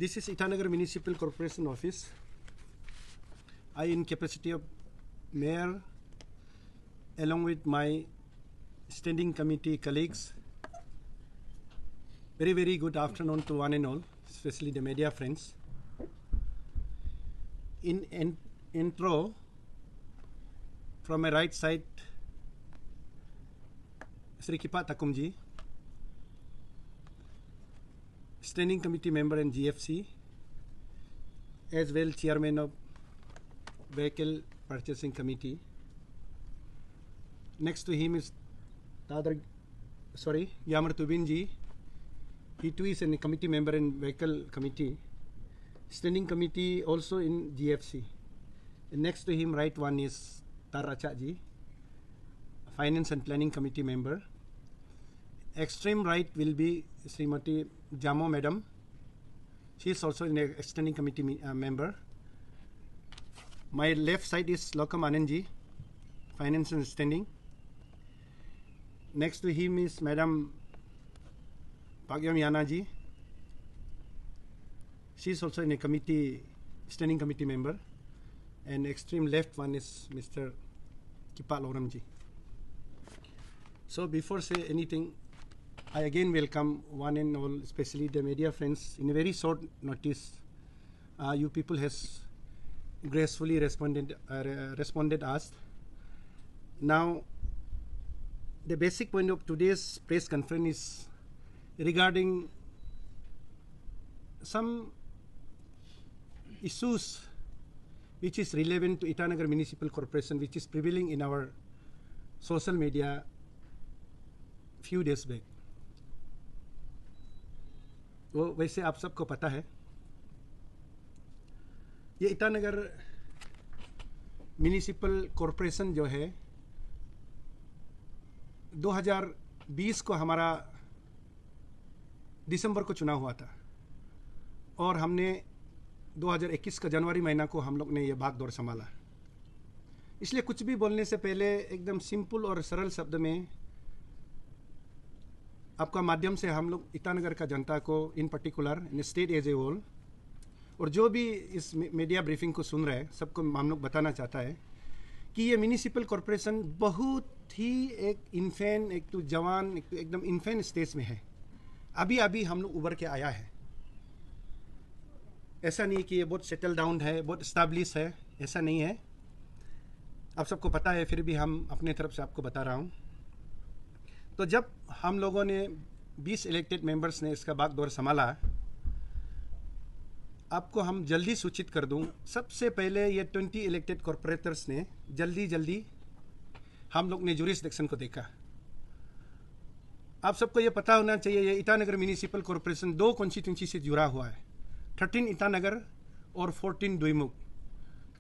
This is Itanagar Municipal Corporation Office. I, in capacity of Mayor, along with my standing committee colleagues, very good afternoon to one and all, especially the media friends. In intro, from my right side, Sri Kipa Takumji, standing committee member in GFC, as well chairman of Vehicle Purchasing Committee. Next to him is Yamar Tubinji. He too is a committee member in Vehicle Committee, standing committee also in GFC. And next to him, right one is Tarachaji, Finance and Planning Committee member. Extreme right will be Srimati Jamo Madam. She is also an extending committee member. My left side is Lokam Anandji, Finance and Standing. Next to him is Madam Pagyam Yanaji. She is also in a committee, standing committee member. And extreme left one is Mr. Kipa Loramji. So before say anything, I again welcome one and all, especially the media friends. In a very short notice, you people has gracefully responded us. Now, the basic point of today's press conference is regarding some issues which is relevant to Itanagar Municipal Corporation, which is prevailing in our social media few days back. वो वैसे आप सबको पता है, ये Itanagar municipal corporation जो है 2020 को हमारा दिसंबर को चुनाव हुआ था और हमने 2021 का जनवरी महीना को हम लोग ने ये भागदौड़ संभाला। इसलिए कुछ भी बोलने से पहले एकदम सिंपल और सरल शब्द में आपका माध्यम से हम लोग ईटानगर का जनता को in particular in state as a whole और जो भी इस मीडिया ब्रीफिंग को सुन रहे हैं सबको हम लोग बताना चाहता है कि ये म्यूनिसिपल कॉरपोरेशन बहुत ही एक इन्फेंट, एक तो जवान, एक तो एकदम इन्फेंट स्टेज में है। अभी हम लोग उभर के आया है। ऐसा नहीं कि ये बहुत सेटल डाउन है, बहुत स्टैब्लिश है, ऐसा नहीं है। आप सबको पता है, फिर भी हम अपने तरफ से आपको बता रहा हूँ। तो जब हम लोगों ने 20 इलेक्टेड मेंबर्स ने इसका भागदौड़ संभाला, आपको हम जल्दी सूचित कर दूं, सबसे पहले ये 20 इलेक्टेड कॉर्पोरेटर्स ने जल्दी हम लोग ने जुरिसडिक्शन को देखा। आप सबको ये पता होना चाहिए, ये ईटानगर म्यूनिसिपल कॉर्पोरेशन 2 कॉन्स्टिट्यूंसी से जुड़ा हुआ है, 13 ईटानगर और 14 दुईमुख।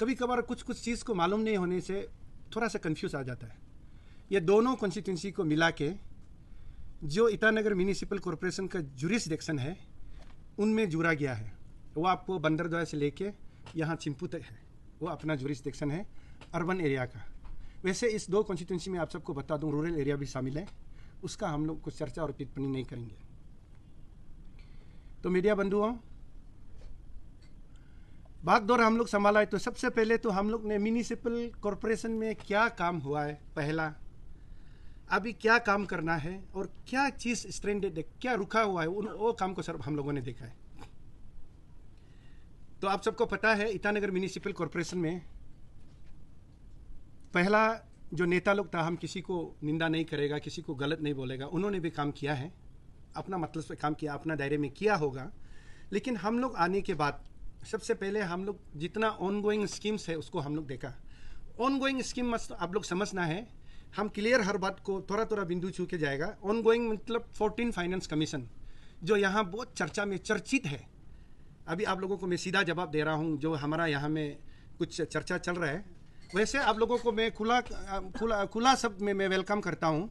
कभी कभार कुछ चीज़ को मालूम नहीं होने से थोड़ा सा कंफ्यूज आ जाता है। ये दोनों कॉन्स्टिट्यूंसी को मिला के जो ईटानगर म्यूनिसिपल कॉरपोरेशन का जुरिसडिक्शन है उनमें जुड़ा गया है। वो आपको बंदरदोया से लेके यहाँ चिंपू तक है, वो अपना जुरिसडिक्शन है अर्बन एरिया का। वैसे इस 2 कॉन्स्टिट्यूंसी में आप सबको बता दूं रूरल एरिया भी शामिल है, उसका हम लोग कुछ चर्चा और टिप्पणी नहीं करेंगे। तो मीडिया बंधुओं, भागदौड़ हम लोग संभाला है। तो सबसे पहले तो हम लोग ने म्यूनिसिपल कॉरपोरेशन में क्या काम हुआ है, पहला अभी क्या काम करना है और क्या चीज़ स्ट्रेंडेड है, क्या रुका हुआ है, वो काम को सर हम लोगों ने देखा है। तो आप सबको पता है ईटानगर म्यूनिसिपल कॉरपोरेशन में पहला जो नेता लोग था, हम किसी को निंदा नहीं करेगा, किसी को गलत नहीं बोलेगा, उन्होंने भी काम किया है, अपना मतलब से काम किया, अपना दायरे में किया होगा। लेकिन हम लोग आने के बाद सबसे पहले हम लोग जितना ऑनगोइंग स्कीम्स है उसको हम लोग देखा। ऑनगोइंग स्कीम मस्त आप लोग समझना है, हम क्लियर हर बात को थोड़ा बिंदु छू के जाएगा। ऑनगोइंग मतलब 14 फाइनेंस कमीशन जो यहाँ बहुत चर्चा में चर्चित है। अभी आप लोगों को मैं सीधा जवाब दे रहा हूँ, जो हमारा यहाँ में कुछ चर्चा चल रहा है, वैसे आप लोगों को मैं खुला शब्द में मैं वेलकम करता हूँ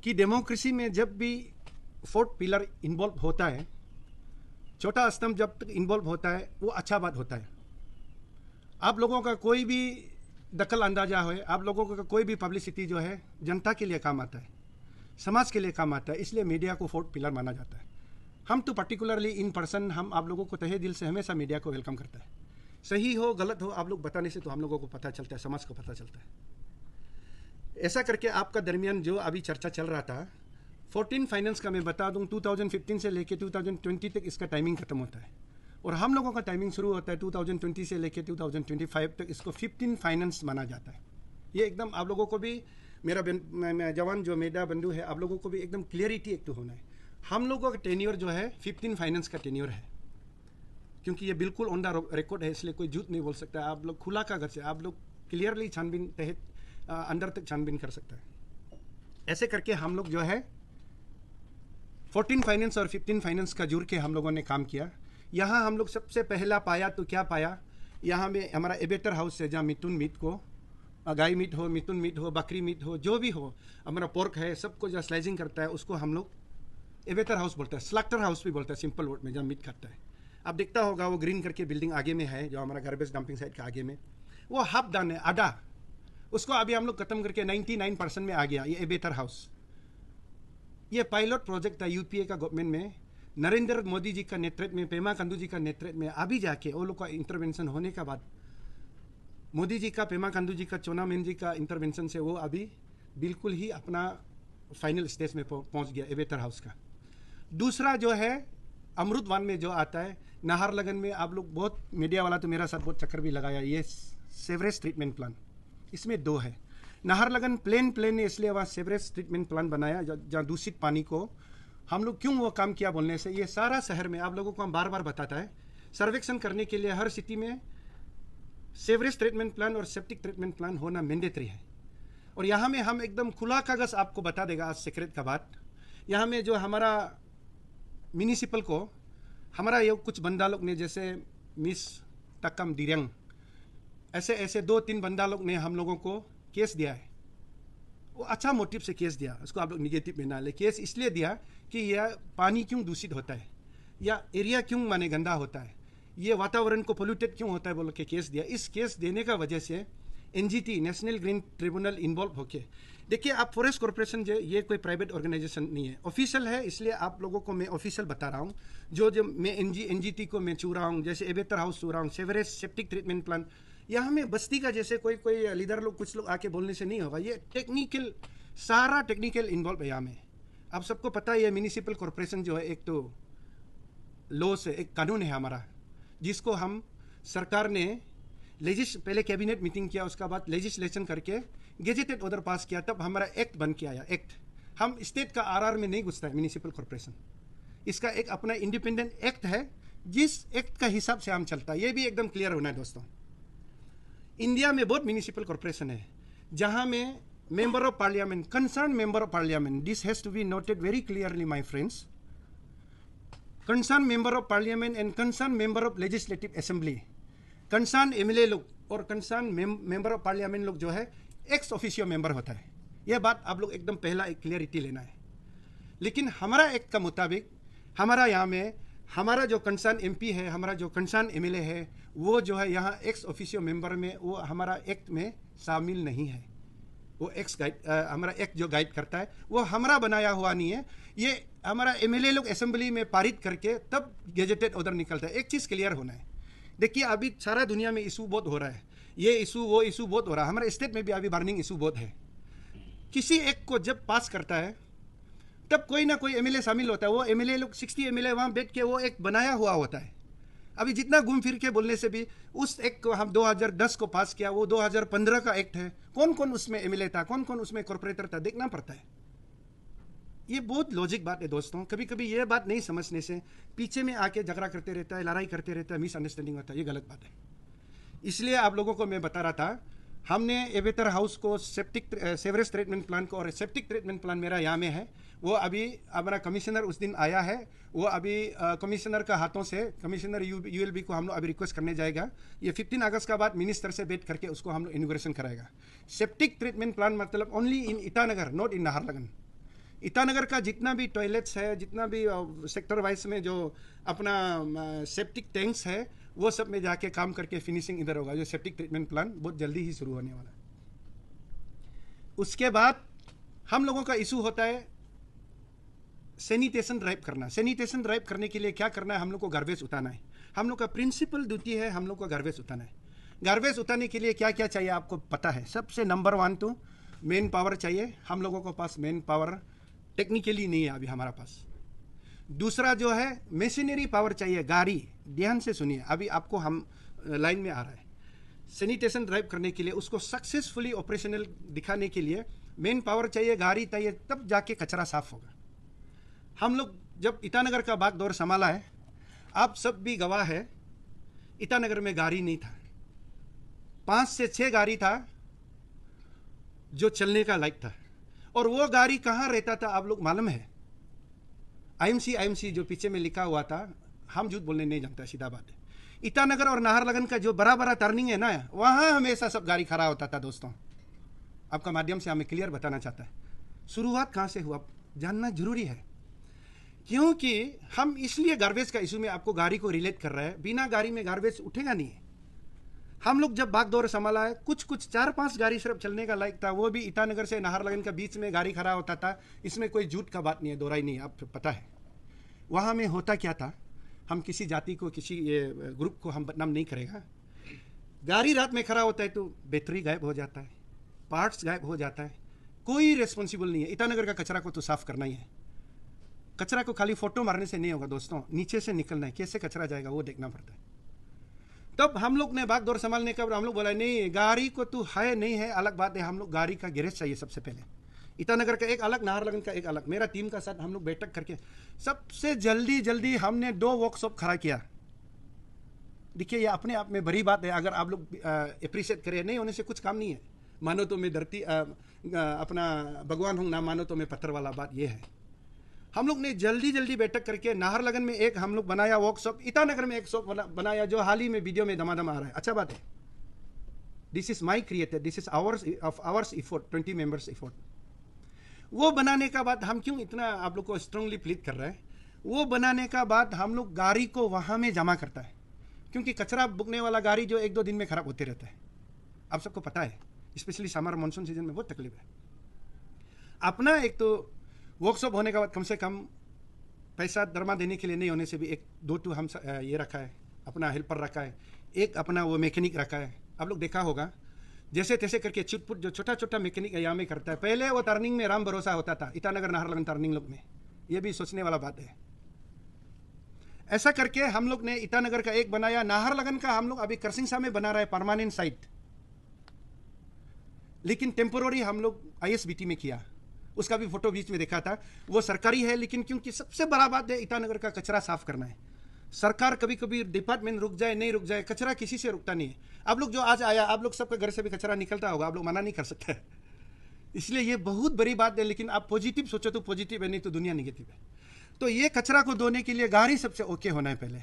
कि डेमोक्रेसी में जब भी 4th पिलर इन्वॉल्व होता है, छोटा स्तंभ जब तक इन्वॉल्व होता है, वो अच्छा बात होता है। आप लोगों का कोई भी दखल अंदाजा हो, आप लोगों का कोई भी पब्लिसिटी जो है जनता के लिए काम आता है, समाज के लिए काम आता है, इसलिए मीडिया को 4th पिलर माना जाता है। हम तो पर्टिकुलरली इन पर्सन हम आप लोगों को तहे दिल से हमेशा मीडिया को वेलकम करता है। सही हो गलत हो आप लोग बताने से तो हम लोगों को पता चलता है, समाज को पता चलता है। ऐसा करके आपका दरमियान जो अभी चर्चा चल रहा था 14 फाइनेंस का, मैं बता दूं 2015 से लेके 2020 तक इसका टाइमिंग खत्म होता है, और हम लोगों का टाइमिंग शुरू होता है 2020 से लेके 2025 तक। इसको 15 फाइनेंस माना जाता है। ये एकदम आप लोगों को भी, मेरा जवान जो मेरा बंधु है, आप लोगों को भी एकदम क्लियरिटी एक तो होना है। हम लोगों का टेन्योर जो है 15 फाइनेंस का टेन्योर है, क्योंकि ये बिल्कुल ऑन द रिकॉर्ड है, इसलिए कोई झूठ नहीं बोल सकता। आप लोग खुला कागज से आप लोग क्लियरली छानबीन तहत अंदर तक छानबीन कर सकता है। ऐसे करके हम लोग जो है 14 फाइनेंस और 15 फाइनेंस का जुड़ के हम लोगों ने काम किया। यहाँ हम लोग सबसे पहला पाया तो क्या पाया, यहाँ में हमारा एबेटर हाउस है, जहाँ मिथुन मीट को, गाय मीट हो, मिथुन मीट हो, बकरी मीट हो, जो भी हो, हमारा पोर्क है, सबको जहाँ स्लाइसिंग करता है उसको हम लोग एबेटर हाउस बोलता है, स्लैक्टर हाउस भी बोलता है सिंपल वर्ड में, जहाँ मीट खाता है। आप देखता होगा वो ग्रीन करके बिल्डिंग आगे में है, जो हमारा गार्बेज डंपिंग साइड का आगे में, वो हाफ डन है, आधा, उसको अभी हम लोग खत्म करके 99% में आ गया ये एबेटर हाउस। ये पायलट प्रोजेक्ट था यूपीए का गवर्नमेंट में, नरेंद्र मोदी जी का नेतृत्व में, पेमा खांडू जी का नेतृत्व में। अभी जाके वो लोग का इंटरवेंशन होने के बाद, मोदी जी का, पेमा खांडू जी का, चोना मेन जी का इंटरवेंशन से वो अभी बिल्कुल ही अपना फाइनल स्टेज में पहुंच गया एबेटर हाउस का। दूसरा जो है अमृत वन में जो आता है नाहरलगन में, आप लोग बहुत मीडिया वाला तो मेरा साथ बहुत चक्कर भी लगाया, ये सेवरेज ट्रीटमेंट प्लान, इसमें दो है। नाहरलगन प्लेन ने इसलिए वहाँ सेवरेज ट्रीटमेंट प्लान बनाया जहाँ दूषित पानी को हम लोग, क्यों वो काम किया बोलने से, ये सारा शहर में आप लोगों को हम बार बार बताता है, सर्वेक्षण करने के लिए हर सिटी में सेवरेज ट्रीटमेंट प्लान और सेप्टिक ट्रीटमेंट प्लान होना मैंडेटरी है। और यहाँ में हम एकदम खुला कागज आपको बता देगा आज सीक्रेट का बात, यहाँ में जो हमारा म्यूनिसिपल को, हमारा ये कुछ बंदा लोग ने, जैसे मिस तकम दिरंग, ऐसे 2-3 बंदा लोग ने हम लोगों को केस दिया है। वो अच्छा मोटिव से केस दिया, उसको आप लोग निगेटिव में ना ले। केस इसलिए दिया कि यह पानी क्यों दूषित होता है, या एरिया क्यों माने गंदा होता है, ये वातावरण को पोल्यूटेड क्यों होता है बोल के केस दिया। इस केस देने का वजह से NGT, national green tribunal involve होके, देखिए आप फॉरेस्ट कॉर्पोरेशन जो ये कोई प्राइवेट ऑर्गेनाइजेशन नहीं है, ऑफिशियल है, इसलिए आप लोगों को मैं ऑफिशियल बता रहा हूँ। जो मैं एनजीटी को मैं छू रहा हूँ, जैसे एबेटर हाउस छू रहा हूँ, सेवरेज सेप्टिक ट्रीटमेंट प्लान, यहाँ में बस्ती का जैसे कोई लीडर लोग कुछ लोग आके बोलने से नहीं होगा। ये टेक्निकल, सारा टेक्निकल इन्वॉल्व है यहाँ में। आप सबको पता है ये म्यूनिसिपल कॉर्पोरेशन जो है, एक तो लॉ से, एक कानून है हमारा, जिसको हम सरकार ने पहले कैबिनेट मीटिंग किया, उसका बाद लेजिस्लेशन करके गेजेटेड ऑर्डर पास किया, तब हमारा एक्ट बन के आया। एक्ट हम स्टेट का आरआर में नहीं घुसता है म्यूनिसिपल कॉर्पोरेशन, इसका एक अपना इंडिपेंडेंट एक्ट है, जिस एक्ट का हिसाब से हम चलता है। ये भी एकदम क्लियर होना है दोस्तों। इंडिया में बहुत म्यूनिसिपल कॉर्पोरेशन है जहां में member of parliament, concern member of parliament, this has to be noted very clearly my friends, concern member of parliament and concern member of legislative assembly, concern MLA लोग और concern member of parliament लोग जो है ex officio member होता है। यह बात आप लोग एकदम पहला एक क्लियरिटी लेना है। लेकिन हमारा एक्ट का मुताबिक हमारा यहाँ में, हमारा जो कंसर्न एमपी है, हमारा जो कंसर्न एमएलए है, वो जो है यहाँ एक्स ऑफिशियो मेंबर में, वो हमारा एक्ट में शामिल नहीं है। वो एक्स गाइड, हमारा एक्ट जो गाइड करता है वो हमारा बनाया हुआ नहीं है, ये हमारा एमएलए लोग असेंबली में पारित करके तब गेजेटेड ऑर्डर निकलता है। एक चीज़ क्लियर होना है, देखिए अभी सारा दुनिया में इशू बहुत हो रहा है, ये इशू वो इशू बहुत हो रहा है, हमारे स्टेट में भी अभी बर्निंग इशू बहुत है। किसी एक को जब पास करता है तब कोई ना कोई एमएलए शामिल होता है, वो एमएलए लोग 60 एमएलए वहाँ बैठ के वो एक बनाया हुआ होता है। अभी जितना घूम फिर के बोलने से भी उस एक्ट को हम 2010 को पास किया, वो 2015 का एक्ट है, कौन कौन उसमें एमएलए था, कौन कौन उसमें कॉर्पोरेटर था, देखना पड़ता है। ये बहुत लॉजिक बात है दोस्तों। कभी कभी ये बात नहीं समझने से पीछे में आके झगड़ा करते रहता है, लड़ाई करते रहता है, मिसअंडरस्टैंडिंग होता है, ये गलत बात है। इसलिए आप लोगों को मैं बता रहा था, हमने एबेटर हाउस को, सेवरेज ट्रीटमेंट प्लान को, और सेप्टिक ट्रीटमेंट प्लान मेरा यहाँ में है, वो अभी हमारा कमिश्नर उस दिन आया है, वो अभी कमिश्नर का हाथों से, कमिश्नर यूएलबी को हम लोग अभी रिक्वेस्ट करने जाएगा, ये 15 अगस्त का बाद मिनिस्टर से बैठ करके उसको हम लोग इनॉग्रेशन कराएगा। सेप्टिक ट्रीटमेंट प्लान मतलब only in Itanagar, not in Naharlagun. Itanagar का जितना भी टॉयलेट्स है, जितना भी सेक्टर वाइज में जो अपना सेप्टिक टैंक्स है, वो सब में जाके काम करके फिनिशिंग इधर होगा। जो सेप्टिक ट्रीटमेंट प्लान बहुत जल्दी ही शुरू होने वाला है। उसके बाद हम लोगों का इशू होता है सैनिटेशन ड्राइव करना। सैनिटेशन ड्राइव करने के लिए क्या करना है, हम लोग को गार्बेज उठाना है। हम लोग का प्रिंसिपल ड्यूटी है हम लोग को गार्बेज उठाना है। गार्बेज उठाने के लिए क्या क्या चाहिए आपको पता है। सबसे नंबर 1 तो मेन पावर चाहिए। हम लोगों के पास मेन पावर टेक्निकली नहीं है अभी हमारा पास। दूसरा जो है मशीनरी पावर चाहिए, गाड़ी। ध्यान से सुनिए, अभी आपको हम लाइन में आ रहा है। सैनिटेशन ड्राइव करने के लिए, उसको सक्सेसफुली ऑपरेशनल दिखाने के लिए मेन पावर चाहिए, गाड़ी चाहिए, तब जाके कचरा साफ होगा। हम लोग जब ईटानगर का बागडोर संभाला है, आप सब भी गवाह है, ईटानगर में गाड़ी नहीं था। 5 से 6 गाड़ी था जो चलने का लायक था। और वो गाड़ी कहाँ रहता था आप लोग मालूम है? आईएमसी जो पीछे में लिखा हुआ था, हम झूठ बोलने नहीं जानता, सीधा बात है। ईटानगर और नाहरलगन का जो बड़ा बड़ा टर्निंग है ना, वहां हमेशा सब गाड़ी खड़ा होता था। दोस्तों, आपका माध्यम से हमें क्लियर बताना चाहता है शुरुआत कहां से हुआ, जानना जरूरी है। क्योंकि हम इसलिए गार्बेज का इशू में आपको गाड़ी को रिलेट कर रहे हैं। बिना गाड़ी में गार्बेज उठेगा नहीं है। हम लोग जब बागडोर संभाला है, कुछ 4-5 गाड़ी सिर्फ चलने का लायक था, वो भी ईटानगर से नाहरलगन के बीच में गाड़ी खड़ा होता था। इसमें कोई झूठ का बात नहीं है, दोहराई नहीं है, आपको पता है। वहाँ में होता क्या था, हम किसी जाति को, किसी ग्रुप को हम बदनाम नहीं करेगा। गाड़ी रात में खड़ा होता है तो बैटरी गायब हो जाता है, पार्ट्स गायब हो जाता है, कोई रिस्पॉन्सिबल नहीं है। ईटानगर का कचरा को तो साफ करना ही है। कचरा को खाली फोटो मारने से नहीं होगा दोस्तों, नीचे से निकलना है। कैसे कचरा जाएगा वो देखना पड़ता है। तब हम लोग ने बागडोर संभालने का हम लोग बोला, नहीं गाड़ी को तो है नहीं है अलग बात है, हम लोग गाड़ी का गैरेज चाहिए सबसे पहले। ईटानगर का एक अलग, नाहरलगन का एक अलग। मेरा टीम का साथ हम लोग बैठक करके सबसे जल्दी हमने 2 वर्कशॉप खड़ा किया। देखिए, ये अपने आप में बड़ी बात है। अगर आप लोग अप्रिशिएट करें, नहीं होने से कुछ काम नहीं है। मानो तो मैं धरती अपना भगवान हूँ, ना मानो तो मैं पत्थर वाला बात ये है। हम लोग ने जल्दी बैठक करके नाहरलगन में एक हम लोग बनाया वर्कशॉप, ईटानगर में एक शॉप बनाया, जो हाल ही में वीडियो में दमादम आ रहा है। अच्छा बात है, this is my created, this is ours effort, 20 members effort. वो बनाने का बाद हम क्यों इतना आप लोग को स्ट्रांगली प्लीड कर रहे हैं, वो बनाने का बाद हम लोग गाड़ी को वहाँ में जमा करता है। क्योंकि कचरा बुकने वाला गाड़ी जो 1-2 दिन में खराब होते रहता है, आप सबको पता है। स्पेशली समर मानसून सीजन में बहुत तकलीफ है। अपना एक तो वर्कशॉप होने के बाद कम से कम पैसा दरमा देने के लिए नहीं होने से भी 1-2 तो हम ये रखा है, अपना हेल्पर रखा है, एक अपना वो मैकेनिक रखा है। आप लोग देखा होगा, जैसे तैसे करके चुटपुट जो छोटा मैकेनिक यहाँ में करता है। पहले वो टर्निंग में राम भरोसा होता था, ईटानगर नाहरलगन टर्निंग लोग में। ये भी सोचने वाला बात है। ऐसा करके हम लोग ने ईटानगर का एक बनाया, नाहरलगन का हम लोग अभी करसिंगसा में बना रहा है परमानेंट साइट। लेकिन टेम्पोररी हम लोग आईएसबीटी में किया, उसका भी फोटो बीच में देखा था। वो सरकारी है, लेकिन क्योंकि सबसे बड़ा बात है ईटानगर का कचरा साफ करना है। सरकार कभी कभी डिपार्टमेंट रुक जाए नहीं रुक जाए, कचरा किसी से रुकता नहीं है। आप लोग जो आज आया, आप लोग सबके घर से भी कचरा निकलता होगा, आप लोग मना नहीं कर सकते। इसलिए ये बहुत बड़ी बात है। लेकिन आप पॉजिटिव सोचो तो पॉजिटिव है, नहीं तो दुनिया निगेटिव है। तो ये कचरा को धोने के लिए गाड़ी सबसे ओके होना है। पहले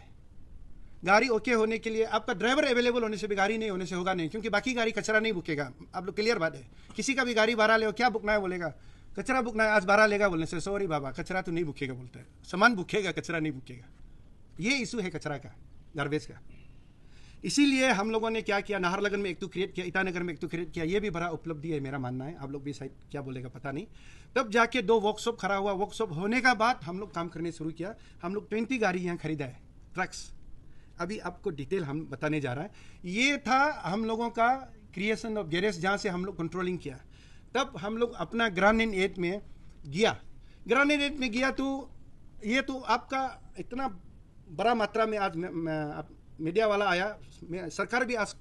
गाड़ी ओके होने के लिए आपका ड्राइवर अवेलेबल होने से भी गाड़ी नहीं होने से होगा नहीं, क्योंकि बाकी गाड़ी कचरा नहीं बुकेगा। आप लोग क्लियर बात है। किसी का भी गाड़ी भाड़ा ले, क्या बुकना है बोलेगा, कचरा बुकना है, आज भाड़ा लेगा बोलने से सॉरी बाबा कचरा तो नहीं बुकेगा बोलता है। सामान बुकेगा, कचरा नहीं बुकेगा। ये इशू है कचरा का, गार्बेज का। इसीलिए हम लोगों ने क्या किया, नाहरलगन में एक तो क्रिएट किया, ईटानगर में एक तो क्रिएट किया। ये भी बड़ा उपलब्धि है मेरा मानना है। आप लोग भी शायद क्या बोलेगा पता नहीं। तब जाके 2 वर्कशॉप खड़ा हुआ। वर्कशॉप होने का बाद हम लोग काम करने शुरू किया। हम लोग 20 गाड़ी यहाँ खरीदा है, ट्रक्स। अभी आपको डिटेल हम बताने जा रहा है। ये था हम लोगों का क्रिएशन ऑफ गैरेज, जहाँ से हम लोग कंट्रोलिंग किया। तब हम लोग अपना ग्रामीण एड में गया। ग्रामीण एड में गया तो ये तो आपका इतना बड़ा मात्रा में आज मीडिया वाला आया, सरकार भी आज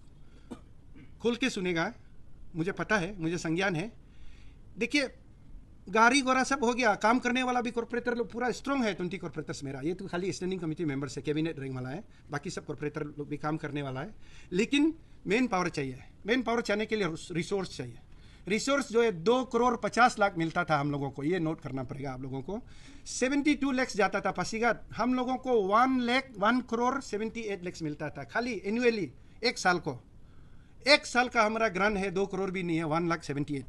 खोल के सुनेगा, मुझे पता है, मुझे संज्ञान है। देखिए, गाड़ी घोड़ा सब हो गया, काम करने वाला भी कॉर्पोरेटर लोग पूरा स्ट्रांग है। 20 कॉर्पोरेटर्स मेरा, ये तो खाली स्टैंडिंग कमेटी मेंबर्स है, कैबिनेट रैंक वाला है, बाकी सब कॉर्पोरेटर लोग भी काम करने वाला है। लेकिन मेन पावर चाहिए। मेन पावर चाहने के लिए रिसोर्स चाहिए। रिसोर्स जो है 2,50,00,000 मिलता था हम लोगों को, ये नोट करना पड़ेगा आप लोगों को। 72 लाख जाता था पासीघाट, हम लोगों को 1,78,00,000 मिलता था खाली एनुअली, एक साल को। एक साल का हमारा ग्रांट है 2 करोड़ भी नहीं है, 1,78,00,000।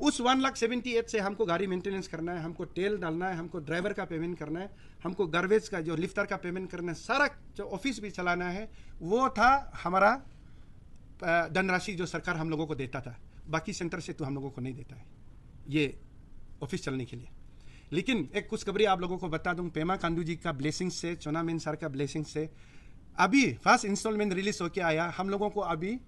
उस 1,78,00,000 से हमको गाड़ी मेंटेनेंस करना है, हमको तेल डालना है, हमको ड्राइवर का पेमेंट करना है, हमको गार्बेज का जो लिफ्टर का पेमेंट करना है, सारा जो ऑफिस भी चलाना है। वो था हमारा धनराशि जो सरकार हम लोगों को देता था। बाकी सेंटर से तो हम लोगों को नहीं देता है ये ऑफिस चलने के लिए। लेकिन एक खुशखबरी आप लोगों को बता दूं, पेमा खांडू जी का ब्लेसिंग से, चोनामेन सर का ब्लेसिंग से अभी फर्स्ट इंस्टॉलमेंट रिलीज होके आया। हम लोगों को अभी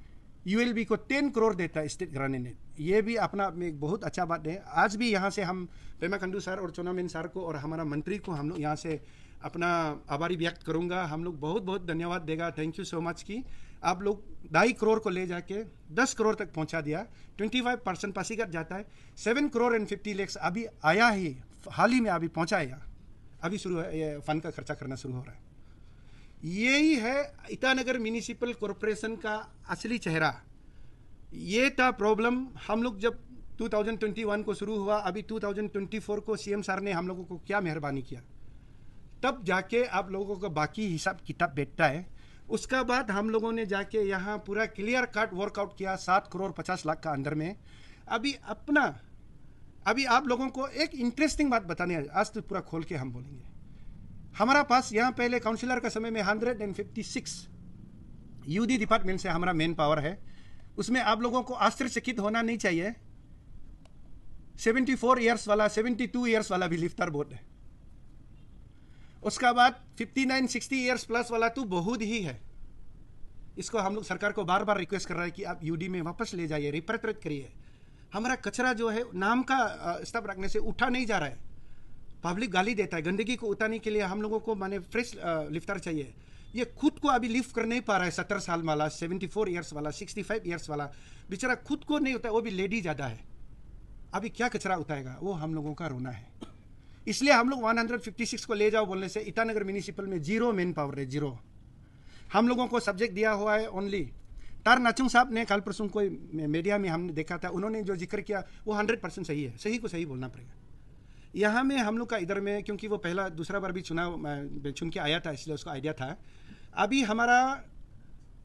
यूएलबी को 10 करोड़ देता है स्टेट ग्रामीण ने। ये भी अपना आप में एक बहुत अच्छा बात है। आज भी यहाँ से हम पेमा खांडू सर और चोनामेन सर को और हमारा मंत्री को हम लोग यहाँ से अपना आभारी व्यक्त करूंगा। हम लोग बहुत बहुत धन्यवाद देगा, थैंक यू सो मच कि आप लोग 2.5 करोड़ को ले जाके 10 करोड़ तक पहुंचा दिया। 25% पासीघाट जाता है। 7 करोड़ एंड 50 लाख अभी आया ही, हाल ही में अभी पहुंचाएगा, अभी शुरू है, ये फंड का खर्चा करना शुरू हो रहा है। यही है ईटानगर म्यूनिसिपल कॉरपोरेशन का असली चेहरा। ये था प्रॉब्लम। हम लोग जब 2021 को शुरू हुआ, अभी 2024 को सीएम सर ने हम लोगों को क्या मेहरबानी किया, तब जाके आप लोगों का बाकी हिसाब किताब बैठता है। उसका बाद हम लोगों ने जाके यहाँ पूरा क्लियर कट वर्कआउट किया 7 करोड़ 50 लाख का अंदर में। अभी आप लोगों को एक इंटरेस्टिंग बात बताने आज तो पूरा खोल के हम बोलेंगे। हमारा पास यहाँ पहले काउंसिलर का समय में 156 यूडी डिपार्टमेंट से हमारा मेन पावर है। उसमें आप लोगों को आश्चर्यचकित होना नहीं चाहिए, 74 ईयर्स वाला, 72 ईयर्स वाला भी लिफ्टर बोर्ड है। उसका बाद 59-60 ईयर्स प्लस वाला तो बहुत ही है। इसको हम लोग सरकार को बार बार रिक्वेस्ट कर रहा है कि आप यूडी में वापस ले जाइए, रिपेट्रेट करिए। हमारा कचरा जो है नाम का स्टफ रखने से उठा नहीं जा रहा है, पब्लिक गाली देता है। गंदगी को उठाने के लिए हम लोगों को माने फ्रेश लिफ्टर चाहिए। ये खुद को अभी लिफ्ट कर नहीं पा रहा है। 70 साल वाला, 74 ईयर्स वाला, 65 ईयर्स वाला बेचारा खुद को नहीं होता है, वो भी लेडी ज़्यादा है। अभी क्या कचरा उठाएगा, वो हम लोगों का रोना है। इसलिए हम लोग 156 को ले जाओ बोलने से ईटानगर म्यूनिसिपल में 0 मैन पावर है, 0। हम लोगों को सब्जेक्ट दिया हुआ है ओनली। तार नाचुंग साहब ने कल परसों कोई मीडिया में हमने देखा था, उन्होंने जो जिक्र किया वो 100% सही है। सही को सही बोलना पड़ेगा। यहाँ में हम लोग का इधर में, क्योंकि वो पहला दूसरा बार भी चुन के आया था, इसलिए उसको आइडिया था। अभी हमारा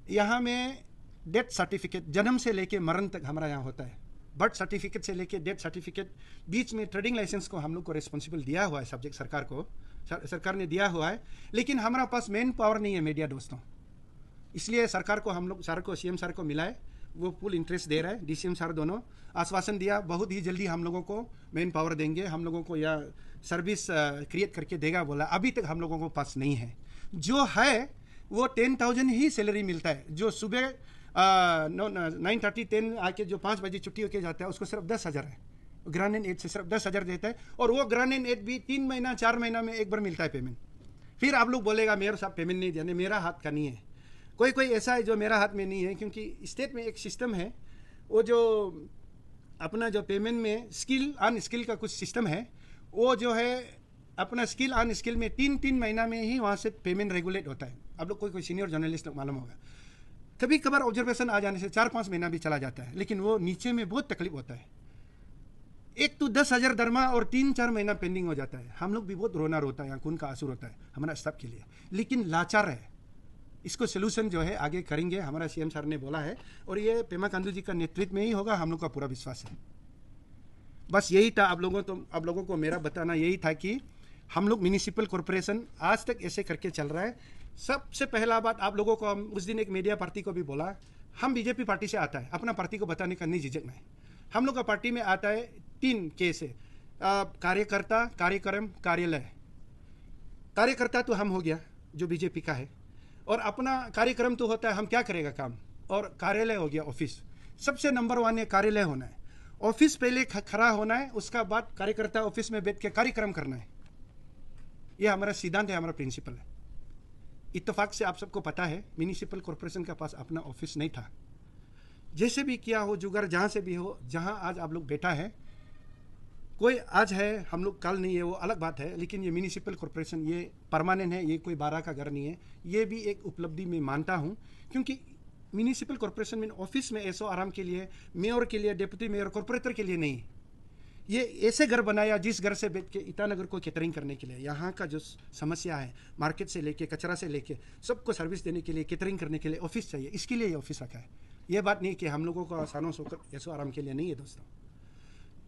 यहाँ में डेथ सर्टिफिकेट जन्म से लेके मरण तक हमारा यहाँ होता है। बर्थ सर्टिफिकेट से लेके डेथ सर्टिफिकेट, बीच में ट्रेडिंग लाइसेंस को हम लोग को रिस्पॉन्सिबल दिया हुआ है सब्जेक्ट सरकार को, सरकार ने दिया हुआ है। लेकिन हमारा पास मेन पावर नहीं है मीडिया दोस्तों। इसलिए सरकार को हम लोग सर को, सीएम सर को मिला है, वो फुल इंटरेस्ट दे रहा है। डीसीएम सर दोनों आश्वासन दिया बहुत ही जल्दी हम लोगों को मेन पावर देंगे, हम लोगों को यह सर्विस क्रिएट करके देगा बोला। अभी तक हम लोगों को पास नहीं है। जो है वो 10,000 ही सैलरी मिलता है। जो सुबह 9:30 10 आके जो 5 बजे छुट्टी होके जाता है उसको सिर्फ 10,000 है। ग्रामीण एड से सिर्फ 10,000 देता है, और वो ग्रामीण एड भी 3 महीना 4 महीना में एक बार मिलता है पेमेंट। फिर आप लोग बोलेगा मेयर साहब पेमेंट नहीं देने, मेरा हाथ का नहीं है। कोई ऐसा है जो मेरा हाथ में नहीं है, क्योंकि स्टेट में एक सिस्टम है, वो जो अपना जो पेमेंट में स्किल अनस्किल का कुछ सिस्टम है, वो जो है अपना स्किल अनस्किल में 3 महीना में ही वहाँ से पेमेंट रेगुलेट होता है। आप लोग कोई सीनियर जर्नलिस्ट लोग मालूम होगा, कभी कभार ऑब्जर्वेशन आ जाने से 4-5 महीना भी चला जाता है, लेकिन वो नीचे में बहुत तकलीफ होता है। एक तो 10,000 दरमा और 3-4 महीना पेंडिंग हो जाता है। हम लोग भी बहुत रोना रोता है, यहाँ खून का आंसू होता है हमारा स्टाफ के लिए, लेकिन लाचार है। इसको सोल्यूशन जो है आगे करेंगे, हमारा सीएम सर ने बोला है, और ये पेमा खांडू जी का नेतृत्व में ही होगा, हम लोग का पूरा विश्वास है। बस यही था आप लोगों को मेरा बताना यही था कि हम लोग म्यूनिसिपल कॉरपोरेशन आज तक ऐसे करके चल रहा है। सबसे पहला बात आप लोगों को, हम उस दिन एक मीडिया पार्टी को भी बोला, हम बीजेपी पार्टी से आता है, अपना पार्टी को बताने का नहीं झिझक नहीं। हम लोग का पार्टी में आता है 3 केस है, कार्यकर्ता, कार्यक्रम, कार्यालय। कार्यकर्ता तो हम हो गया जो बीजेपी का है, और अपना कार्यक्रम तो होता है हम क्या करेगा काम, और कार्यालय हो गया ऑफिस। सबसे नंबर 1 है कार्यालय होना है, ऑफिस पहले खड़ा होना है, उसका बाद कार्यकर्ता ऑफिस में बैठ के कार्यक्रम करना है। यह हमारा सिद्धांत है, हमारा प्रिंसिपल है। इत्तेफाक से आप सबको पता है म्यूनिसिपल कॉरपोरेशन के पास अपना ऑफिस नहीं था। जैसे भी किया हो, जुगाड़ जहाँ से भी हो, जहाँ आज आप लोग बैठा है, कोई आज है हम लोग कल नहीं है, वो अलग बात है। लेकिन ये म्यूनिसिपल कॉरपोरेशन ये परमानेंट है, ये कोई 12 का घर नहीं है। ये भी एक उपलब्धि में मानता हूँ, क्योंकि म्यूनिसिपल कॉरपोरेशन में ऑफिस में ऐसो आराम के लिए, मेयर के लिए, डिप्टी मेयर, कॉरपोरेटर के लिए नहीं, ये ऐसे घर बनाया जिस घर से बैठ के ईटानगर को कैटरिंग करने के लिए, यहाँ का जो समस्या है मार्केट से लेके कचरा से लेके सबको सर्विस देने के लिए, कैटरिंग करने के लिए ऑफिस चाहिए, इसके लिए ये ऑफिस रखा है। ये बात नहीं कि हम लोगों को आसानों से ऐसो आराम के लिए नहीं है दोस्तों।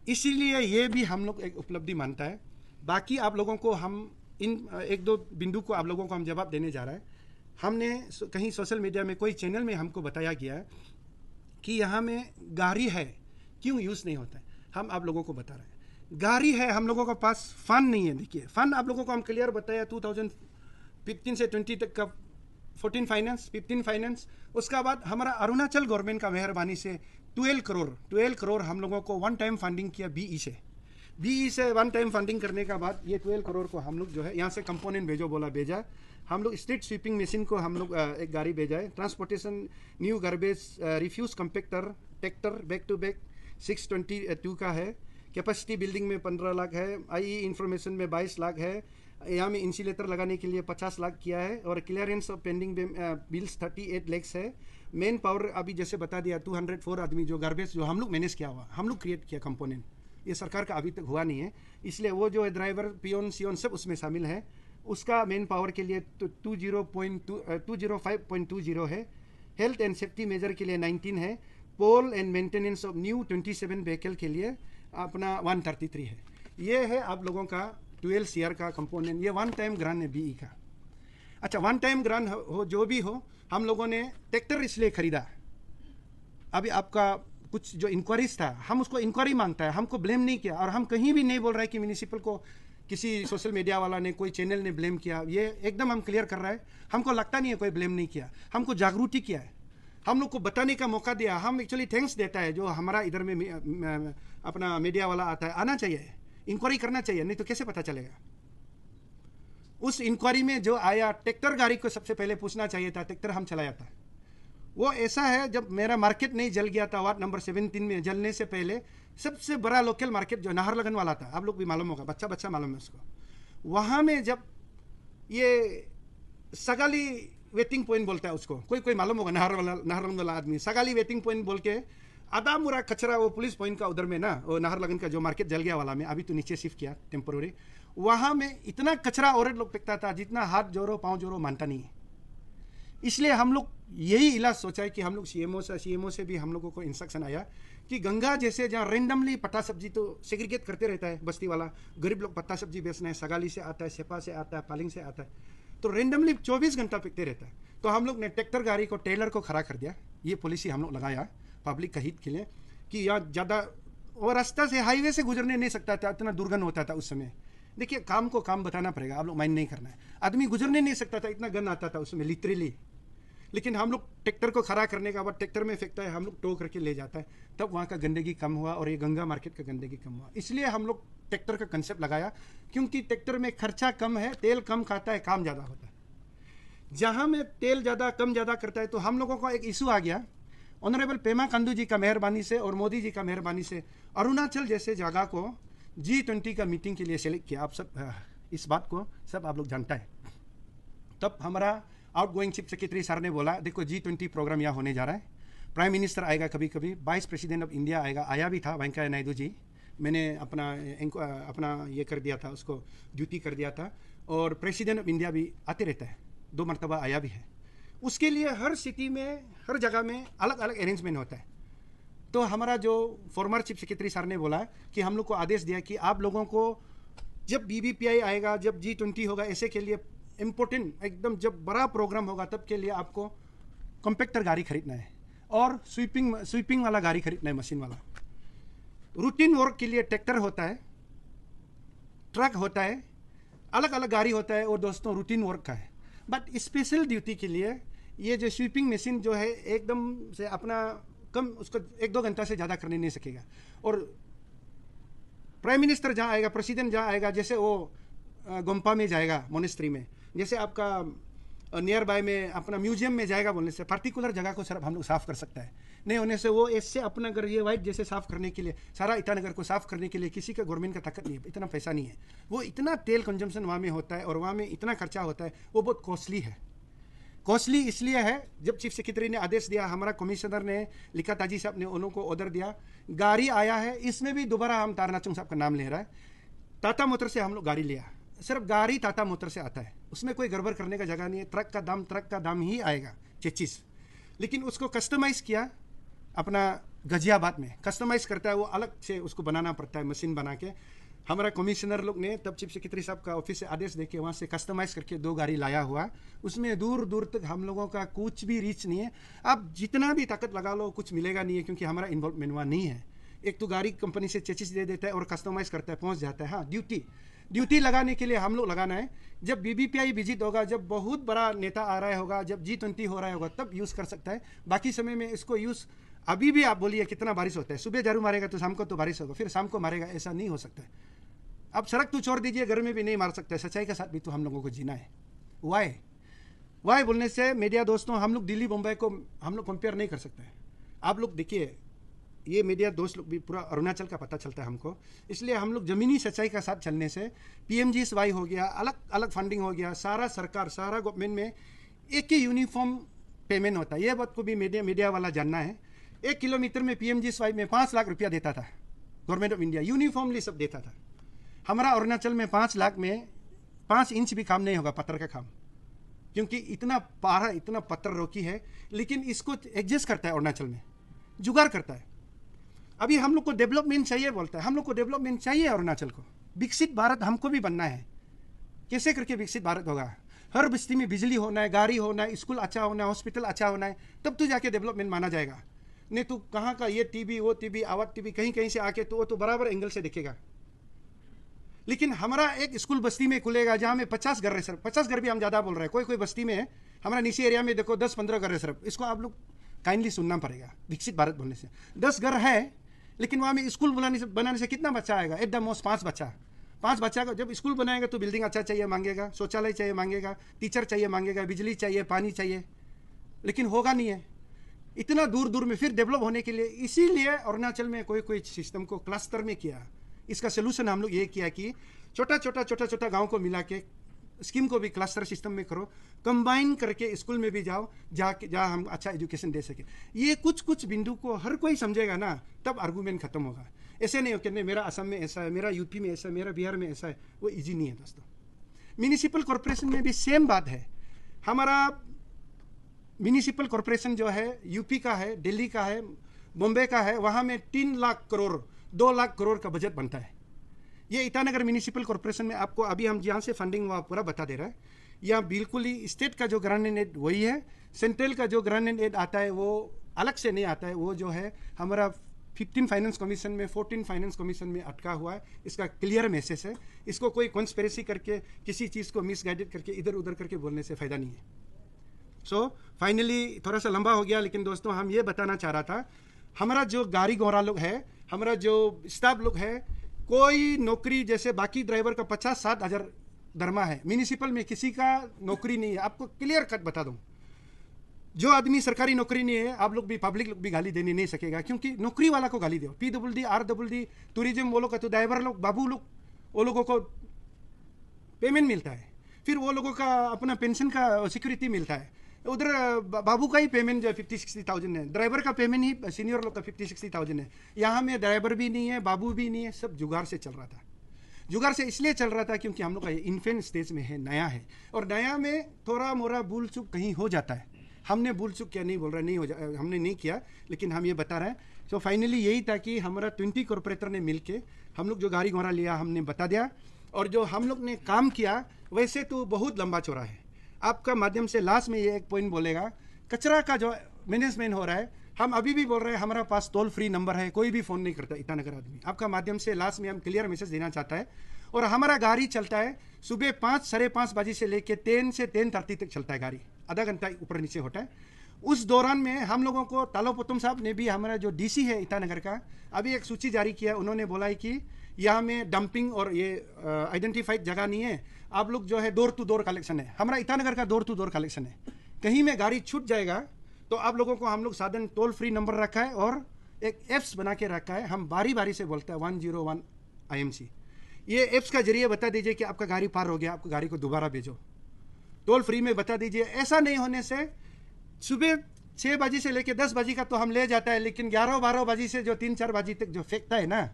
इसीलिए ये भी हम लोग एक उपलब्धि मानता है। बाकी आप लोगों को हम इन 1-2 बिंदु को आप लोगों को हम जवाब देने जा रहा है। हमने कहीं सोशल मीडिया में कोई चैनल में हमको बताया गया है कि यहाँ में गाड़ी है क्यों यूज़ नहीं होता है। हम आप लोगों को बता रहे हैं गाड़ी है, हम लोगों के पास फंड नहीं है। देखिए फंड आप लोगों को हम क्लियर बताया 2015 से 20 तक का 14 फाइनेंस, 15 फाइनेंस। उसका बाद हमारा अरुणाचल गवर्नमेंट का मेहरबानी से 12 करोड़ हम लोगों को वन टाइम फंडिंग किया बीई से वन टाइम फंडिंग करने का बाद ये 12 करोड़ को हम लोग जो है यहाँ से कंपोनेंट भेजो बोला, भेजा। हम लोग स्ट्रीट स्वीपिंग मशीन को हम लोग एक गाड़ी भेजा है, transportation new garbage refuse compactor tractor back to back 622 का है। कैपेसिटी बिल्डिंग में 15 लाख है, आई इंफॉर्मेशन में 22 लाख है, यहाँ में इंसुलेटर लगाने के लिए 50 लाख किया है, और clearance of pending bills 38 lakhs है। मेन पावर अभी जैसे बता दिया 204 आदमी जो गार्बेज जो हम लोग मैनेज किया हुआ, हम लोग क्रिएट किया कंपोनेंट, ये सरकार का अभी तक हुआ नहीं है, इसलिए वो जो है ड्राइवर पियोन सियोन सब उसमें शामिल है। उसका मेन पावर के लिए 205.20 है। हेल्थ एंड सेफ्टी मेजर के लिए 19 है। Pole and maintenance of new 27 vehicle के लिए अपना 133 है। ये है आप लोगों का 12 CR का कंपोनेंट। ये वन टाइम ग्रांट है बीई का। अच्छा, वन टाइम ग्रांट हो जो भी हो, हम लोगों ने ट्रैक्टर इसलिए खरीदा, अभी आपका कुछ जो इंक्वायरीज था, हम उसको इंक्वायरी मांगता है, हमको ब्लेम नहीं किया, और हम कहीं भी नहीं बोल रहे कि म्यूनिसिपल को किसी सोशल मीडिया वाला ने, कोई चैनल ने ब्लेम किया। ये एकदम हम क्लियर कर रहे हैं, हमको लगता नहीं है कोई ब्लेम नहीं किया, हमको जागरूकता किया है, हम लोग को बताने का मौका दिया। हम एक्चुअली थैंक्स देता है जो हमारा इधर में अपना मीडिया वाला आता है, आना चाहिए, इंक्वायरी करना चाहिए, नहीं तो कैसे पता चलेगा। उस इंक्वायरी में जो आया, ट्रैक्टर गाड़ी को सबसे पहले पूछना चाहिए था, ट्रैक्टर हम चलाया था। वो ऐसा है, जब मेरा मार्केट नहीं जल गया था वार्ड नंबर 17 में, जलने से पहले सबसे बड़ा लोकल मार्केट जो नाहरलगन वाला था, आप लोग भी मालूम होगा, बच्चा मालूम है उसको, वहाँ में जब ये सगाली वेटिंग पॉइंट बोलता है उसको, कोई मालूम होगा, नाहरलगन वाला आदमी सगाली वेटिंग पॉइंट बोल के आधा मुरा कचरा, वो पुलिस पॉइंट का उधर में ना, वो नाहरलगन का जो मार्केट जल गया वाला में, अभी तो नीचे शिफ्ट किया टेम्पोररी, वहाँ में इतना कचरा औरत लोग फेंकता था जितना हाथ जोड़ो पाँव जोड़ो मानता नहीं है। इसलिए हम लोग यही इलाज सोचा है कि हम लोग सीएमओ से भी हम लोगों को इंस्ट्रक्शन आया कि गंगा जैसे जहाँ रेंडमली पत्ता सब्जी तो सेग्रीगेट करते रहता है बस्ती वाला, गरीब लोग पत्ता सब्जी बेचना है, सगाली से आता है, सेपा से आता है, पालिंग से आता है, तो रेंडमली 24 घंटा फेंकते रहता है। तो हम लोग ने ट्रैक्टर गाड़ी को ट्रेलर को खड़ा कर दिया। ये पॉलिसी हम लोग लगाया पब्लिक का हित के लिए कि यहाँ ज़्यादा, और रास्ता से हाईवे से गुजरने नहीं सकता था, इतना दुर्गंध होता था उस समय। देखिए काम को काम बताना पड़ेगा, आप लोग माइंड नहीं करना है। आदमी गुजरने नहीं सकता था, इतना गंद आता था उसमें लिटरली। लेकिन हम लोग ट्रैक्टर को खड़ा करने के बाद ट्रैक्टर में फेंकता है, हम लोग टो करके ले जाता है, तब वहाँ का गंदगी कम हुआ और ये गंगा मार्केट का गंदगी कम हुआ। इसलिए हम लोग ट्रैक्टर का कंसेप्ट लगाया, क्योंकि ट्रैक्टर में खर्चा कम है, तेल कम खाता है, काम ज़्यादा होता है। जहाँ में तेल कम ज़्यादा करता है, तो हम लोगों को एक इशू आ गया, ऑनरेबल पेमा खांडू जी का मेहरबानी से और मोदी जी का मेहरबानी से अरुणाचल जैसे जगह को G20 का मीटिंग के लिए सेलेक्ट किया। आप सब इस बात को सब आप लोग जानता है। तब हमारा out going chief secretary sir ने बोला, देखो G20 प्रोग्राम यहाँ होने जा रहा है, प्राइम मिनिस्टर आएगा, कभी कभी वाइस प्रेसिडेंट ऑफ इंडिया आएगा, आया भी था वेंकैया नायडू जी, मैंने अपना ये कर दिया था, उसको ड्यूटी कर दिया था, और प्रेसिडेंट ऑफ इंडिया भी आते रहता है, 2 मरतबा आया भी है। उसके लिए हर सिटी में, हर जगह में अलग अलग अरेंजमेंट होता है। तो हमारा जो फॉर्मर चीफ सेक्रेटरी सर ने बोला कि हम लोग को आदेश दिया कि आप लोगों को जब BBPI आएगा, जब G20 होगा, ऐसे के लिए इम्पोर्टेंट एकदम जब बड़ा प्रोग्राम होगा, तब के लिए आपको कॉम्पैक्टर गाड़ी खरीदना है और स्वीपिंग वाला गाड़ी खरीदना है, मशीन वाला। रूटीन वर्क के लिए ट्रैक्टर होता है, ट्रक होता है, अलग अलग गाड़ी होता है, और दोस्तों रूटीन वर्क का है। बट स्पेशल ड्यूटी के लिए ये जो स्वीपिंग मशीन जो है, एकदम से अपना कम, उसको 1-2 घंटा से ज़्यादा करने नहीं सकेगा। और प्राइम मिनिस्टर जहाँ आएगा, प्रेसिडेंट जहाँ आएगा, जैसे वो गोम्पा में जाएगा मोनेस्ट्री में, जैसे आपका नियर बाय में अपना म्यूजियम में जाएगा, बोलने से पर्टिकुलर जगह को सिर्फ हम लोग साफ़ कर सकता है, नहीं होने से वो ऐसे अपना घर ये वाइट जैसे साफ़ करने के लिए, सारा ईटानगर को साफ़ करने के लिए किसी का गवर्नमेंट का ताकत नहीं है, इतना पैसा नहीं है। वो इतना तेल कंजम्पशन वहाँ में होता है और वहाँ में इतना खर्चा होता है, वो बहुत कॉस्टली है। कॉस्टली इसलिए है, जब चीफ सेक्रेटरी ने आदेश दिया, हमारा कमिश्नर ने लिखा, ताजी साहब ने उनको ऑर्डर दिया, गाड़ी आया है, इसमें भी दोबारा हम तारनाचुंग साहब का नाम ले रहा है, टाटा मोटर से हम लोग गाड़ी लिया, सिर्फ गाड़ी टाटा मोटर से आता है, उसमें कोई गड़बड़ करने का जगह नहीं है। ट्रक का दाम ही आएगा 26, लेकिन उसको कस्टमाइज़ किया अपना गाजियाबाद में, कस्टमाइज़ करता है वो, अलग से उसको बनाना पड़ता है, मशीन बना के। हमारा कमिश्नर लोग ने तब चीफ सेक्रेटरी साहब का ऑफिस से आदेश देके वहाँ से कस्टमाइज़ करके 2 गाड़ी लाया हुआ, उसमें दूर दूर तक हम लोगों का कुछ भी रीच नहीं है। आप जितना भी ताकत लगा लो, कुछ मिलेगा नहीं है, क्योंकि हमारा इन्वॉल्वमेंट वहाँ नहीं है। एक तो गाड़ी कंपनी से चेचिस दे देता है और कस्टमाइज करता है, पहुंच जाता है। हाँ, ड्यूटी लगाने के लिए हम लोग लगाना है। जब BBPI विजिट होगा, जब बहुत बड़ा नेता आ रहा होगा, जब G20 हो रहा होगा, तब यूज़ कर सकता है। बाकी समय में इसको यूज़, अभी भी आप बोलिए कितना बारिश होता है, सुबह झाड़ू मारेगा तो शाम को तो बारिश होगा, फिर शाम को मारेगा, ऐसा नहीं हो सकता है। अब सड़क तो छोड़ दीजिए, घर में भी नहीं मार सकता है। सच्चाई के साथ भी तो हम लोगों को जीना है। वाई बोलने से मीडिया दोस्तों, हम लोग दिल्ली मुंबई को हम लोग कंपेयर नहीं कर सकते हैं। आप लोग देखिए, ये मीडिया दोस्त लोग भी पूरा अरुणाचल का पता चलता है हमको, इसलिए हम लोग ज़मीनी सच्चाई का साथ चलने से PMGSY हो गया, अलग अलग फंडिंग हो गया, सारा सरकार, सारा गवर्नमेंट में एक ही यूनिफॉर्म पेमेंट होता है। ये बात को भी मीडिया वाला जानना है। 1 किलोमीटर में PMGSY में 5 लाख रुपया देता था गवर्नमेंट ऑफ इंडिया, यूनिफॉर्मली सब देता था। हमारा अरुणाचल में 5 लाख में 5 इंच भी काम नहीं होगा पत्थर का काम, क्योंकि इतना पारा, इतना पत्थर रोकी है। लेकिन इसको एडजस्ट करता है अरुणाचल में, जुगाड़ करता है। अभी हम लोग को डेवलपमेंट चाहिए बोलता है, हम लोग को डेवलपमेंट चाहिए अरुणाचल को। विकसित भारत हमको भी बनना है। कैसे करके विकसित भारत होगा? हर बस्ती में बिजली होना है, गाड़ी होना है, स्कूल अच्छा होना है, हॉस्पिटल अच्छा होना है, तब तो जाके डेवलपमेंट माना जाएगा। नहीं तो कहाँ का ये टीबी, वो टीबी, आवाज टीबी, कहीं कहीं से आके तो वो तो बराबर एंगल से दिखेगा। लेकिन हमारा एक स्कूल बस्ती में खुलेगा जहाँ में 50 घर है सिर्फ, 50 घर भी हम ज़्यादा बोल रहे हैं। कोई बस्ती में है, हमारा नीचे एरिया में देखो 10-15 घर है सिर्फ। इसको आप लोग काइंडली सुनना पड़ेगा। विकसित भारत बोलने से 10 घर है, लेकिन वहाँ में स्कूल बनाने से कितना बच्चा आएगा? एट द मोस्ट 5 बच्चा। 5 बच्चा का जब स्कूल बनाएगा तो बिल्डिंग अच्छा चाहिए मांगेगा, शौचालय चाहिए मांगेगा, टीचर चाहिए मांगेगा, बिजली चाहिए, पानी चाहिए, लेकिन होगा नहीं है इतना दूर दूर में। फिर डेवलप होने के लिए, इसीलिए अरुणाचल में कोई सिस्टम को क्लस्टर में किया। इसका सोल्यूशन हम लोग ये किया कि छोटा गाँव को मिला के स्कीम को भी क्लस्टर सिस्टम में करो, कंबाइन करके स्कूल में भी जाओ, जहाँ हम अच्छा एजुकेशन दे सके। ये कुछ बिंदु को हर कोई समझेगा ना, तब आर्गूमेंट खत्म होगा। ऐसे नहीं हो कि नहीं मेरा असम में ऐसा है, मेरा यूपी में ऐसा है, मेरा बिहार में ऐसा है, वो इजी नहीं है दोस्तों। म्यूनिसिपल कॉरपोरेशन में भी सेम बात है। हमारा म्यूनिसिपल कॉरपोरेशन जो है यूपी का है, दिल्ली का है, बॉम्बे का है, वहाँ में 3 लाख करोड़ 2 लाख करोड़ का बजट बनता है। ये ईटानगर म्यूनिसिपल कॉरपोरेशन में आपको अभी हम जहाँ से फंडिंग हुआ पूरा बता दे रहा है। यहाँ बिल्कुल ही स्टेट का जो ग्रांट एड वही है, सेंट्रल का जो ग्रांट एड आता है वो अलग से नहीं आता है। वो जो है हमारा 15 फाइनेंस कमीशन में, 14 फाइनेंस कमीशन में अटका हुआ है। इसका क्लियर मैसेज है। इसको कोई कॉन्स्पिरेसी करके, किसी चीज़ को मिसगाइडेड करके, इधर उधर करके बोलने से फ़ायदा नहीं है। सो फाइनली थोड़ा सा लंबा हो गया, लेकिन दोस्तों हम ये बताना चाह रहा था, हमारा जो गाड़ी घोड़ा लोग है, हमारा जो स्टाफ लोग है, कोई नौकरी जैसे बाकी ड्राइवर का 50-60 हज़ार दरमा है, म्यूनिसिपल में किसी का नौकरी नहीं है। आपको क्लियर कट बता दूं, जो आदमी सरकारी नौकरी नहीं है, आप लोग भी, पब्लिक लोग भी गाली देने नहीं सकेगा, क्योंकि नौकरी वाला को गाली दो। PWD, RWD, टूरिज्म, वो लोग का तो ड्राइवर लोग, बाबू लोग, वो लोगों को पेमेंट मिलता है, फिर वो लोगों का अपना पेंशन का सिक्योरिटी मिलता है। उधर बाबू का ही पेमेंट जो है 50-60,000 है, ड्राइवर का पेमेंट ही सीनियर लोग का 50-60,000 है। यहाँ में ड्राइवर भी नहीं है, बाबू भी नहीं है, सब जुगाड़ से चल रहा था। जुगाड़ से इसलिए चल रहा था क्योंकि हम लोग का ये इन्फेंट स्टेज में है, नया है, और नया में थोड़ा मोड़ा भूल चूक कहीं हो जाता है। हमने भूल चूक क्या नहीं बोल रहे, नहीं हो हमने नहीं किया, लेकिन हम ये बता रहे हैं। सो फाइनली यही था कि हमारा 20 कॉर्पोरेटर ने मिल के हम लोग जो गाड़ी घोड़ा लिया हमने बता दिया, और जो हम लोग ने काम किया वैसे तो बहुत लंबा चौड़ा है। आपका माध्यम से लास्ट में ये एक पॉइंट बोलेगा, कचरा का जो मैनेजमेंट हो रहा है, हम अभी भी बोल रहे हैं हमारा पास टोल फ्री नंबर है, कोई भी फ़ोन नहीं करता ईटानगर आदमी। आपका माध्यम से लास्ट में हम क्लियर मैसेज देना चाहता है। और हमारा गाड़ी चलता है सुबह 5-5:30 बजे से लेकर 10 से 10:30 तक चलता है गाड़ी, आधा घंटा ऊपर नीचे होता है। उस दौरान में हम लोगों को तालो पोतुम साहब ने भी, हमारा जो DC है ईटानगर का, अभी एक सूची जारी किया। उन्होंने बोला है कि यहाँ में डंपिंग और ये आइडेंटिफाइड जगह नहीं है, आप लोग जो है डोर टू डोर कलेक्शन है। हमारा ईटानगर का डोर टू डोर कलेक्शन है। कहीं में गाड़ी छूट जाएगा तो आप लोगों को हम लोग साधन टोल फ्री नंबर रखा है और एक एप्स बना के रखा है। हम बारी बारी से बोलते हैं 101 IMC। ये एप्स का जरिए बता दीजिए कि आपका गाड़ी पार हो गया, आपको गाड़ी को दोबारा भेजो। टोल फ्री में बता दीजिए। ऐसा नहीं होने से सुबह 6 बजे से लेकर 10 बजे का तो हम ले जाता है, लेकिन 11-12 बजे से जो 3-4 बजे तक जो फेंकता है ना,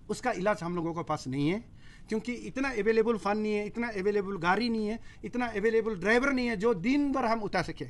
उसका इलाज हम लोगों के पास नहीं है, क्योंकि इतना अवेलेबल फंड नहीं है, इतना अवेलेबल गाड़ी नहीं है, इतना अवेलेबल ड्राइवर नहीं है जो दिन भर हम उतार सके।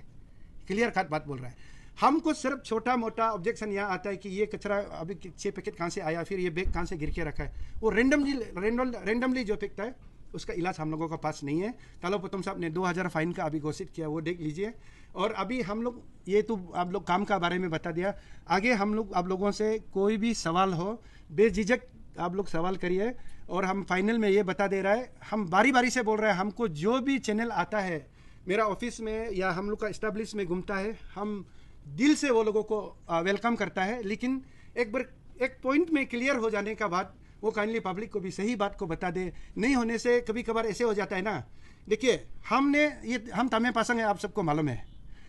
क्लियर कट बात बोल रहा है। हमको सिर्फ छोटा मोटा ऑब्जेक्शन यहाँ आता है कि ये कचरा अभी 6 पैकेट कहाँ से आया, फिर ये बैग कहाँ से गिर के रखा है, वो रेंडमली जो फेंकता है, उसका इलाज हम लोगों का पास नहीं है। तालो पोतम साहब ने 2000 फाइन का अभी घोषित किया, वो देख लीजिए। और अभी हम लोग ये तो आप लोग काम का बारे में बता दिया। आगे हम लोग आप लोगों से कोई भी सवाल हो बेझिझक आप लोग सवाल करिए। और हम फाइनल में ये बता दे रहा है, हम बारी बारी से बोल रहे हैं, हमको जो भी चैनल आता है मेरा ऑफिस में या हम लोग का इस्टेब्लिश में घूमता है, हम दिल से वो लोगों को वेलकम करता है। लेकिन एक बार एक पॉइंट में क्लियर हो जाने का बाद वो काइंडली पब्लिक को भी सही बात को बता दे। नहीं होने से कभी कभार ऐसे हो जाता है ना। देखिए हमने ये हम तामे पासंग है, आप सबको मालूम है,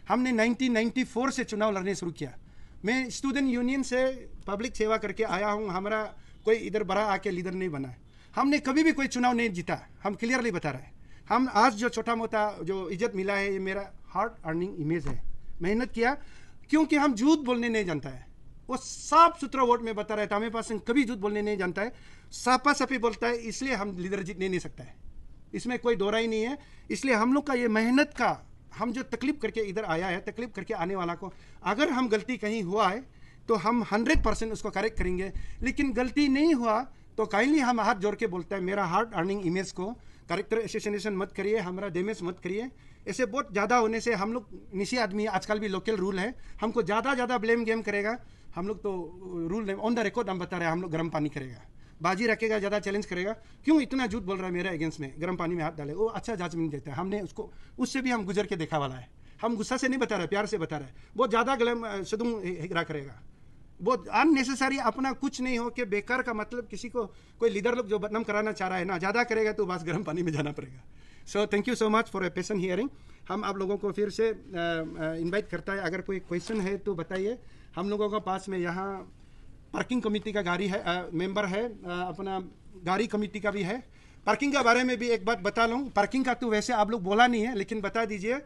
हमने 1994 से चुनाव लड़ने शुरू किया। मैं स्टूडेंट यूनियन से पब्लिक सेवा करके आया हूँ। हमारा कोई इधर बड़ा आके लीडर नहीं बना है। हमने कभी भी कोई चुनाव नहीं जीता। हम क्लियरली बता रहे हैं। हम आज जो छोटा मोटा जो इज्जत मिला है ये मेरा हार्ड अर्निंग इमेज है। मेहनत किया, क्योंकि हम झूठ बोलने नहीं जानता है। वो साफ सुथरा वोट में बता रहा है, तामे पासंग कभी झूठ बोलने नहीं जानता है, साफा साफी बोलता है, इसलिए हम लीडर जीतने नहीं सकता है। इसमें कोई दोहरा ही नहीं है। इसलिए हम लोग का ये मेहनत का, हम जो तकलीफ करके इधर आया है, तकलीफ करके आने वाला को अगर हम गलती कहीं हुआ है तो हम 100% उसको करेक्ट करेंगे। लेकिन गलती नहीं हुआ तो काइंडली हम हाथ जोड़ के बोलते हैं, मेरा हार्ड अर्निंग इमेज को करेक्टर एसोसिएशन मत करिए, हमारा डैमेज मत करिए। ऐसे बहुत ज़्यादा होने से हम लोग निशी आदमी, आजकल भी लोकल रूल है, हमको ज़्यादा ब्लेम गेम करेगा। हम लोग तो रूल ऑन द रिकॉर्ड हम बता रहे हैं, हम लोग गर्म पानी करेगा, बाजी रखेगा, ज़्यादा चैलेंज करेगा, क्यों इतना झूठ बोल रहा है मेरे अगेंस्ट में, गर्म पानी में हाथ डाले। वो अच्छा जजमेंट देता है। हमने उसको उससे भी हम गुजर के देखा वाला है। हम गुस्सा से नहीं बता रहे, प्यार से बता रहे। बहुत ज़्यादा गलम सदुम हिगरा करेगा, बहुत अननेसेसरी अपना कुछ नहीं हो के बेकार का, मतलब किसी को कोई लीडर लोग जो बदनाम कराना चाह रहा है ना, ज़्यादा करेगा तो बस गर्म पानी में जाना पड़ेगा। So thank you so much for a patient hearing. हम आप लोगों को फिर से इनवाइट करता है, अगर कोई क्वेश्चन है तो बताइए। हम लोगों के पास में यहाँ पार्किंग कमेटी का गाड़ी है, मेंबर है, अपना गाड़ी कमेटी का भी है। पार्किंग के बारे में भी एक बात बता लूँ। पार्किंग का तो वैसे आप लोग बोला नहीं है, लेकिन बता दीजिए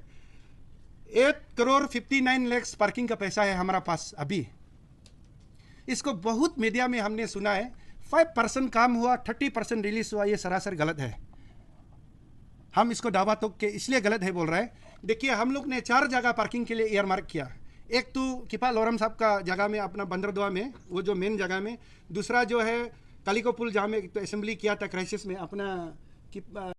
8,59,00,000 पार्किंग का पैसा है हमारा पास अभी। इसको बहुत मीडिया में हमने सुना है 5% काम हुआ, 30% रिलीज हुआ। ये सरासर गलत है। हम इसको दावा तो के इसलिए गलत है बोल रहे हैं। देखिए हम लोग ने 4 जगह पार्किंग के लिए एयर मार्क किया। एक तो किपा लोरम साहब का जगह में, अपना बंदरदुआ में, वो जो मेन जगह में। दूसरा जो है कालिको पुल, जहाँ में तो असेंबली किया था क्राइसिस में, अपना